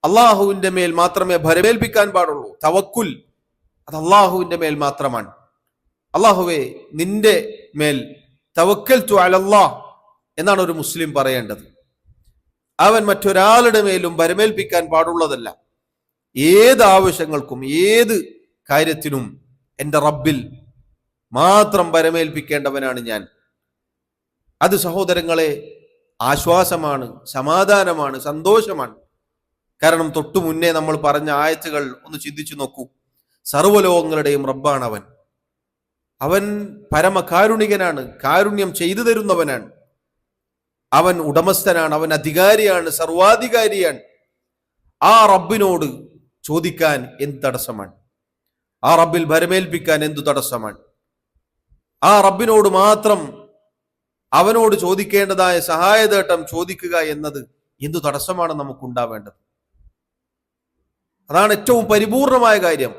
അള്ളാഹുവിന്റെ മേൽ മാത്രമേ ഭരമേൽപ്പിക്കാൻ പാടുള്ളൂ. തവക്കുൽ അത് അള്ളാഹുവിന്റെ മേൽ മാത്രമാണ്. അള്ളാഹുവേ, നിന്റെ മേൽ തവക്കൽതു അലല്ലാഹ് എന്നാണ് ഒരു മുസ്ലിം പറയേണ്ടത്. അവൻ മറ്റൊരാളുടെ മേലും ഭരമേൽപ്പിക്കാൻ പാടുള്ളതല്ല. ഏത് ആവശ്യങ്ങൾക്കും ഏത് കാര്യത്തിനും എൻ്റെ റബ്ബിൽ മാത്രം ഭരമേൽപ്പിക്കേണ്ടവനാണ് ഞാൻ. അത് സഹോദരങ്ങളെ ആശ്വാസമാണ്, സമാധാനമാണ്, സന്തോഷമാണ്. കാരണം തൊട്ടു മുന്നേ നമ്മൾ പറഞ്ഞ ആയത്തുകൾ ഒന്ന് ചിന്തിച്ചു നോക്കൂ. സർവ്വലോകങ്ങളുടെയും റബ്ബാണ് അവൻ. അവൻ പരമകാരുണികനാണ്, കാരുണ്യം ചെയ്തു തരുന്നവനാണ്. അവൻ ഉടമസ്ഥനാണ്, അവൻ അധികാരിയാണ്, സർവാധികാരിയാണ്. ആ റബ്ബിനോട് ചോദിക്കാൻ എന്ത് തടസ്സമാണ്? ആ റബ്ബിൽ ഭരമേൽപ്പിക്കാൻ എന്തു തടസ്സമാണ്? ആ റബ്ബിനോട് മാത്രം അവനോട് ചോദിക്കേണ്ടതായ സഹായതേട്ടം ചോദിക്കുക എന്നത് എന്തു തടസ്സമാണ് നമുക്കുണ്ടാവേണ്ടത്? അതാണ് ഏറ്റവും പരിപൂർണമായ കാര്യം.